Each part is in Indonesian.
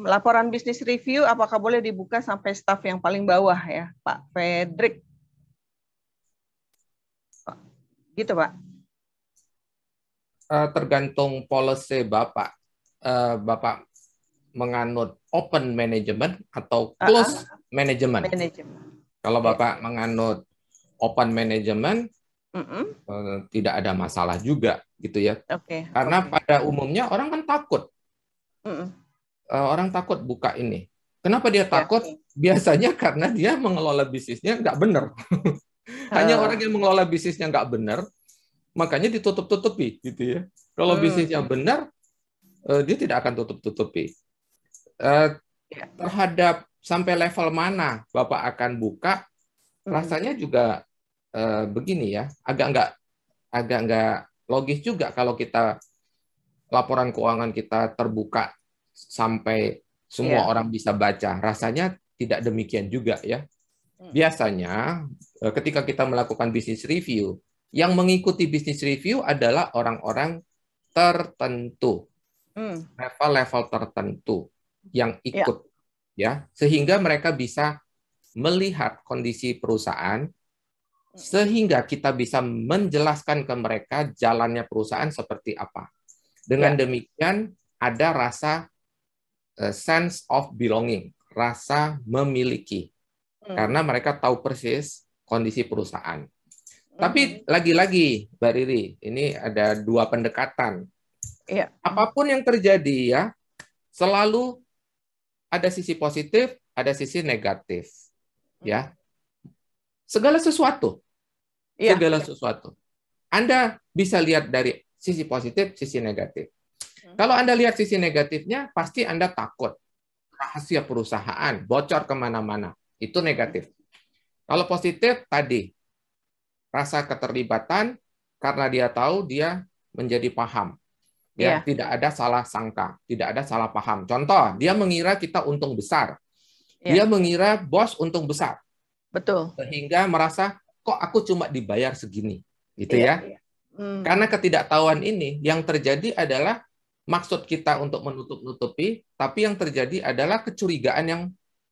laporan bisnis review apakah boleh dibuka sampai staf yang paling bawah ya, Pak Fredrik? Gitu, Pak. Tergantung policy Bapak. Bapak menganut open management atau close management. Kalau Bapak menganut open management, tidak ada masalah juga, gitu ya. Karena pada umumnya orang kan takut. Orang takut buka ini. Kenapa dia takut? Biasanya karena dia mengelola bisnisnya nggak benar. Hanya orang yang mengelola bisnisnya nggak benar, makanya ditutup-tutupi, gitu ya. Kalau bisnisnya benar, dia tidak akan tutup-tutupi. Terhadap sampai level mana Bapak akan buka, rasanya juga begini ya, agak nggak logis juga kalau kita laporan keuangan kita terbuka sampai semua orang bisa baca. Rasanya tidak demikian juga ya. Biasanya ketika kita melakukan bisnis review, yang mengikuti bisnis review adalah orang-orang tertentu, level-level tertentu yang ikut ya, sehingga mereka bisa melihat kondisi perusahaan, sehingga kita bisa menjelaskan ke mereka jalannya perusahaan seperti apa. Dengan demikian ada rasa sense of belonging, rasa memiliki, karena mereka tahu persis kondisi perusahaan. Tapi lagi-lagi, Mbak Riri, ini ada dua pendekatan. Apapun yang terjadi ya, selalu ada sisi positif, ada sisi negatif. Ya, segala sesuatu, segala sesuatu. Anda bisa lihat dari sisi positif, sisi negatif. Kalau Anda lihat sisi negatifnya, pasti Anda takut. Rahasia perusahaan, bocor kemana-mana. Itu negatif. Kalau positif, tadi. Rasa keterlibatan, karena dia tahu, dia menjadi paham. Ya, tidak ada salah sangka, tidak ada salah paham. Contoh, dia mengira kita untung besar. Dia mengira bos untung besar. Betul. Sehingga merasa, kok aku cuma dibayar segini. Gitu ya. Karena ketidaktahuan ini, yang terjadi adalah maksud kita untuk menutup-nutupi, tapi yang terjadi adalah kecurigaan yang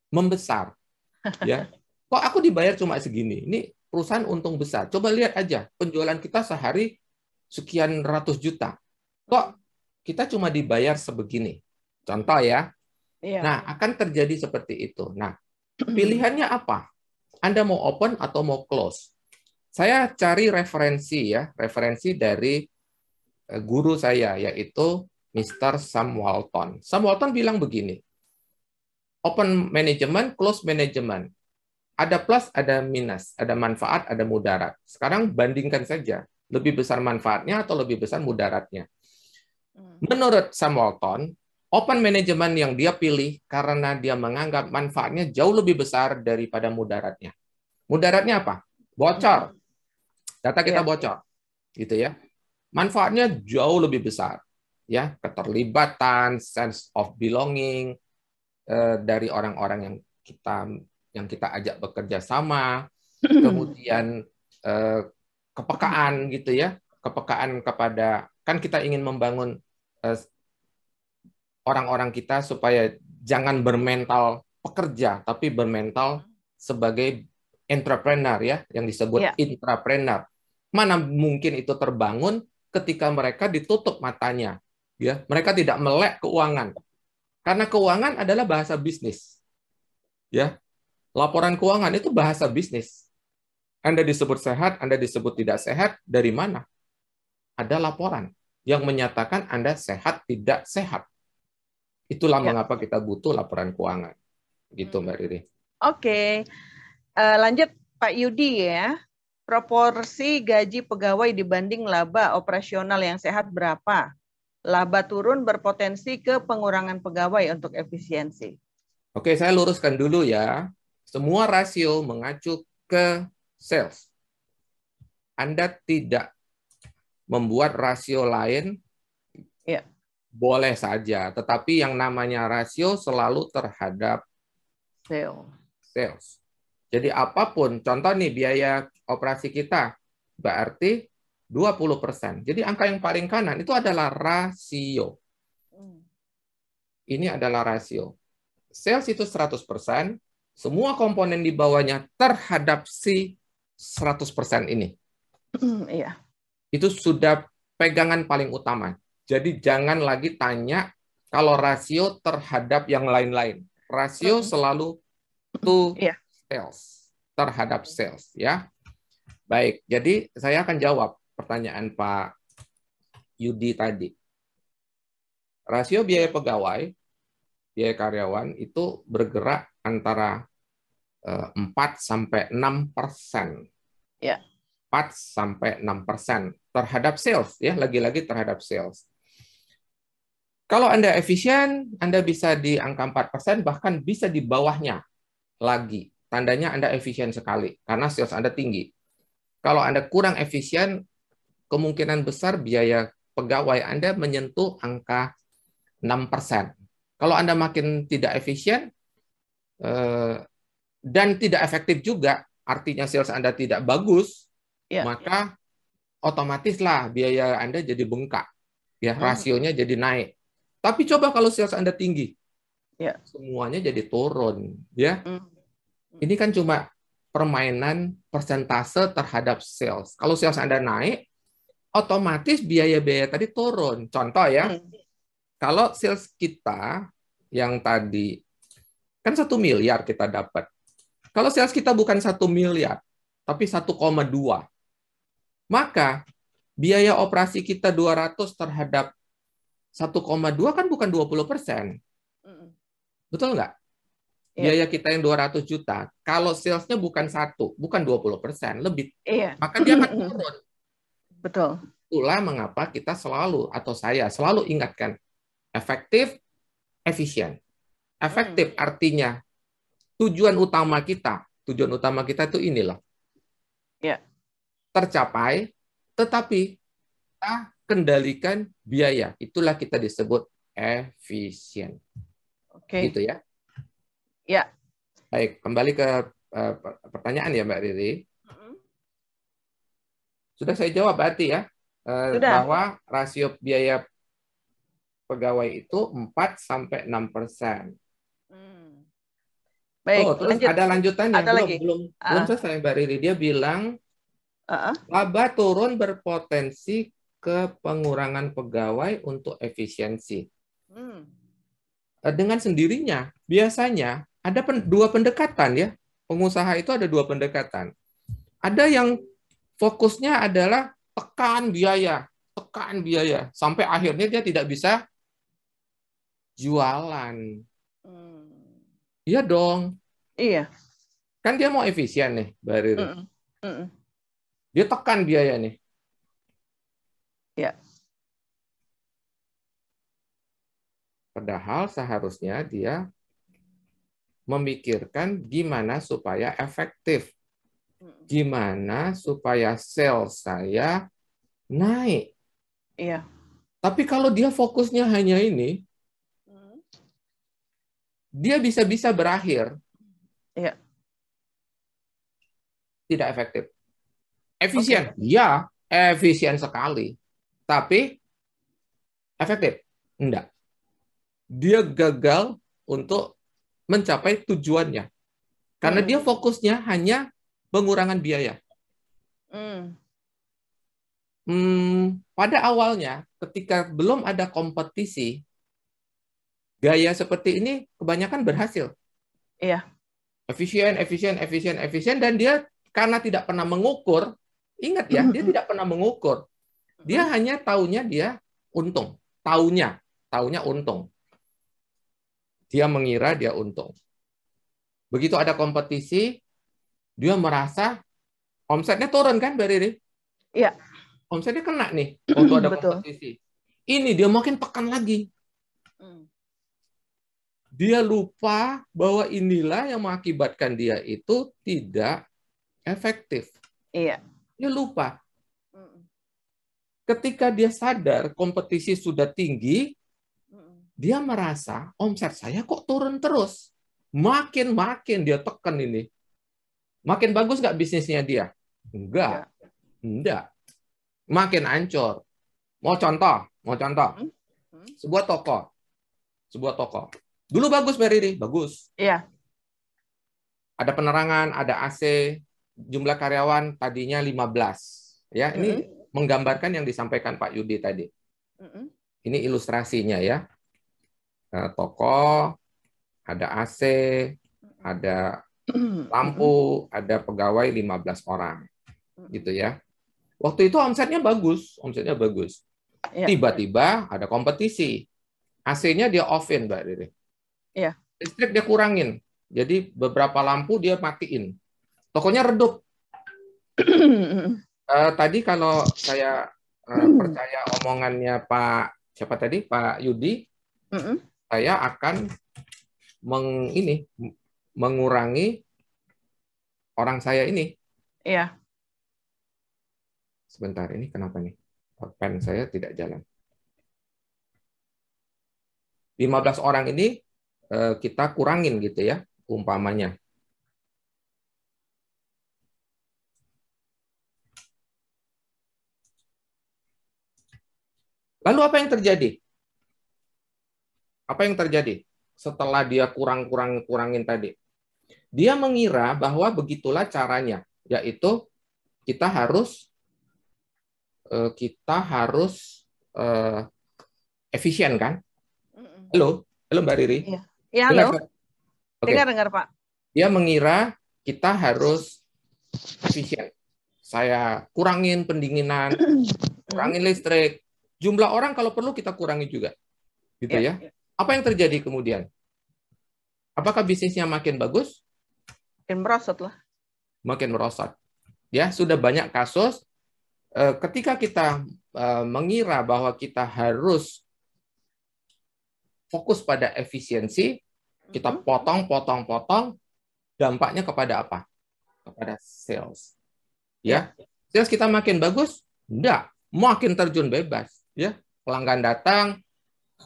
membesar. Ya, kok aku dibayar cuma segini? Ini perusahaan untung besar. Coba lihat aja, penjualan kita sehari sekian ratus juta. Kok kita cuma dibayar sebegini? Contoh ya. Nah, akan terjadi seperti itu. Nah, pilihannya apa? Anda mau open atau mau close? Saya cari referensi ya, referensi dari guru saya, yaitu Mr. Sam Walton. Sam Walton bilang begini, open management, close management. Ada plus, ada minus, ada manfaat, ada mudarat. Sekarang bandingkan saja, lebih besar manfaatnya atau lebih besar mudaratnya. Menurut Sam Walton, open management yang dia pilih karena dia menganggap manfaatnya jauh lebih besar daripada mudaratnya. Mudaratnya apa? Bocor. Data kita bocor. Gitu ya. Manfaatnya jauh lebih besar. Ya, keterlibatan, sense of belonging dari orang-orang yang kita ajak bekerja sama, kemudian kepekaan gitu ya, kepekaan kepada, kan kita ingin membangun orang-orang kita supaya jangan bermental pekerja, tapi bermental sebagai entrepreneur ya, yang disebut intrapreneur. Mana mungkin itu terbangun ketika mereka ditutup matanya, ya, mereka tidak melek keuangan, karena keuangan adalah bahasa bisnis, ya, laporan keuangan itu bahasa bisnis. Anda disebut sehat, Anda disebut tidak sehat, dari mana? Ada laporan yang menyatakan Anda sehat tidak sehat. Itulah mengapa kita butuh laporan keuangan, gitu Mbak Riri. Oke, lanjut Pak Yudi ya. Proporsi gaji pegawai dibanding laba operasional yang sehat berapa? Laba turun berpotensi ke pengurangan pegawai untuk efisiensi. Oke, saya luruskan dulu ya. Semua rasio mengacu ke sales. Anda tidak membuat rasio lain, boleh saja. Tetapi yang namanya rasio selalu terhadap sales. Jadi apapun, contoh nih biaya operasi kita berarti 20%. Jadi angka yang paling kanan itu adalah rasio. ini adalah rasio. Sales itu 100%, semua komponen di bawahnya terhadap si 100% ini. Iya. Itu sudah pegangan paling utama. Jadi jangan lagi tanya kalau rasio terhadap yang lain-lain. Rasio selalu to Iya. sales, terhadap sales, ya. Baik, jadi saya akan jawab pertanyaan Pak Yudi tadi. Rasio biaya pegawai, biaya karyawan itu bergerak antara 4 sampai 6%. Ya. 4 sampai 6% terhadap sales, ya, lagi-lagi terhadap sales. Kalau Anda efisien, Anda bisa di angka 4%, bahkan bisa di bawahnya lagi. Tandanya Anda efisien sekali, karena sales Anda tinggi. Kalau Anda kurang efisien, kemungkinan besar biaya pegawai Anda menyentuh angka 6%. Kalau Anda makin tidak efisien dan tidak efektif juga, artinya sales Anda tidak bagus, maka otomatislah biaya Anda jadi bengkak, ya, rasionya jadi naik. Tapi coba kalau sales Anda tinggi, semuanya jadi turun, ya. Ini kan cuma permainan persentase terhadap sales. Kalau sales Anda naik, otomatis biaya-biaya tadi turun. Contoh ya, kalau sales kita yang tadi kan 1 miliar kita dapat. Kalau sales kita bukan 1 miliar, tapi 1,2, maka biaya operasi kita 200 terhadap 1,2 kan bukan 20%. Betul nggak? Biaya kita yang 200 juta, kalau salesnya bukan 1, bukan 20%, lebih. Maka dia akan turun. Betul. Itulah mengapa kita selalu, atau saya selalu ingatkan, efektif, efisien. Efektif artinya tujuan utama kita itu inilah. Tercapai, tetapi kita kendalikan biaya. Itulah kita disebut efisien. Gitu ya. Ya. Baik, kembali ke pertanyaan ya Mbak Riri. Sudah saya jawab berarti ya, bahwa rasio biaya pegawai itu 4 sampai 6%. Baik, terus lanjut. ada lanjutannya, ada belum selesai Mbak Riri. Dia bilang laba turun berpotensi ke pengurangan pegawai untuk efisiensi. Dengan sendirinya, biasanya ada dua pendekatan ya. Pengusaha itu ada dua pendekatan. Ada yang fokusnya adalah tekan biaya, sampai akhirnya dia tidak bisa jualan. Iya dong. Iya. Kan dia mau efisien nih, Mbak Riri. Dia tekan biaya nih. Ya. Padahal seharusnya dia memikirkan gimana supaya efektif. Gimana supaya sales saya naik. Iya. Tapi kalau dia fokusnya hanya ini, dia bisa-bisa berakhir. Iya. Tidak efektif. Efisien? Ya, efisien sekali. Tapi efektif? Enggak. Dia gagal untuk mencapai tujuannya. Karena dia fokusnya hanya pengurangan biaya. Pada awalnya, ketika belum ada kompetisi, gaya seperti ini kebanyakan berhasil. Iya. Efisien, dan dia karena tidak pernah mengukur, ingat ya, dia tidak pernah mengukur. Dia hanya taunya dia untung. Taunya untung. Dia mengira dia untung. Begitu ada kompetisi, dia merasa omsetnya turun kan, Mbak Riri? Iya. Omsetnya kena nih waktu ada kompetisi. Ini dia makin tekan lagi. Dia lupa bahwa inilah yang mengakibatkan dia itu tidak efektif. Iya. Dia lupa. Ketika dia sadar kompetisi sudah tinggi, dia merasa omset saya kok turun terus. Makin dia tekan ini. Makin bagus nggak bisnisnya dia? Enggak. Makin hancur. Mau contoh. Sebuah toko. sebuah toko. Dulu bagus, Mbak Riri, bagus. Iya. Ada penerangan, ada AC, jumlah karyawan tadinya 15. Ya, ini menggambarkan yang disampaikan Pak Yudi tadi. Ini ilustrasinya ya. Toko, ada AC, ada lampu, ada pegawai 15 orang. Gitu ya. Waktu itu omsetnya bagus. Tiba-tiba ada kompetisi. AC-nya dia off-in, Mbak Riri. Iya. Listrik dia kurangin. Jadi beberapa lampu dia matiin. Tokonya redup. Tadi kalau saya percaya omongannya Pak siapa tadi, Pak Yudi, saya akan mengurangi orang saya ini. Iya. Sebentar, ini kenapa nih? Pen saya tidak jalan. 15 orang ini kita kurangin gitu ya, umpamanya. Lalu apa yang terjadi? Apa yang terjadi setelah dia kurangin tadi? Dia mengira bahwa begitulah caranya, yaitu kita harus efisien kan? Halo Mbak Riri. Iya, halo. Dengar Pak. Dia mengira kita harus efisien. Saya kurangin pendinginan, kurangin listrik. Jumlah orang kalau perlu kita kurangi juga. Gitu ya. Apa yang terjadi kemudian? Apakah bisnisnya makin bagus? Makin merosot lah. Makin merosot. Ya, sudah banyak kasus ketika kita mengira bahwa kita harus fokus pada efisiensi, kita potong, dampaknya kepada apa? Kepada sales. Ya. Sales kita makin bagus? Enggak, makin terjun bebas, ya. Pelanggan datang,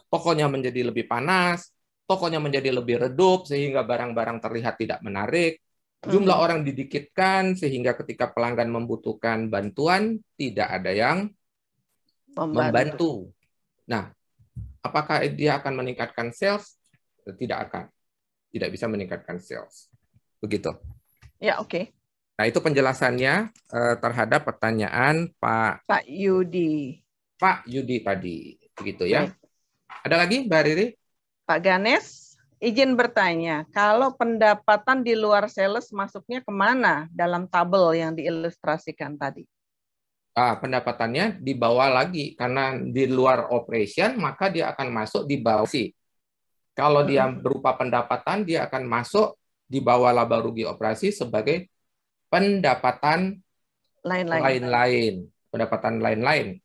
tokonya menjadi lebih panas, tokonya menjadi lebih redup sehingga barang-barang terlihat tidak menarik. Jumlah orang didikitkan sehingga ketika pelanggan membutuhkan bantuan tidak ada yang membantu. Nah, apakah dia akan meningkatkan sales? Tidak akan. Tidak bisa meningkatkan sales. Begitu. Ya, oke. Nah, itu penjelasannya terhadap pertanyaan Pak Yudi. Pak Yudi tadi. Begitu ya. Baik. Ada lagi, Mbak Riri? Pak Ganes, izin bertanya, kalau pendapatan di luar sales masuknya kemana dalam tabel yang diilustrasikan tadi? Pendapatannya dibawa lagi, karena di luar operation, maka dia akan masuk di bawah sih. Kalau dia berupa pendapatan, dia akan masuk di bawah laba rugi operasi sebagai pendapatan lain-lain. Pendapatan lain-lain.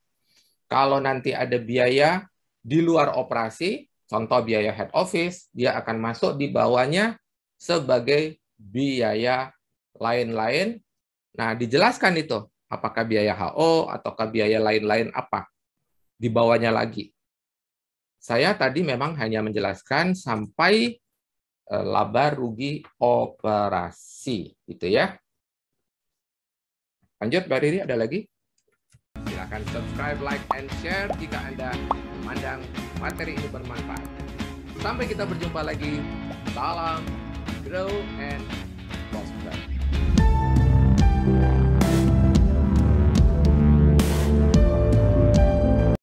Kalau nanti ada biaya di luar operasi, contoh biaya head office, dia akan masuk di bawahnya sebagai biaya lain-lain. Nah, dijelaskan itu, apakah biaya HO ataukah biaya lain-lain apa. Di bawahnya lagi. Saya tadi memang hanya menjelaskan sampai laba rugi operasi, gitu ya. Lanjut, Mbak Riri, ada lagi? Silakan subscribe, like, and share jika Anda memandang materi ini bermanfaat. Sampai kita berjumpa lagi. Salam, grow, and prosper.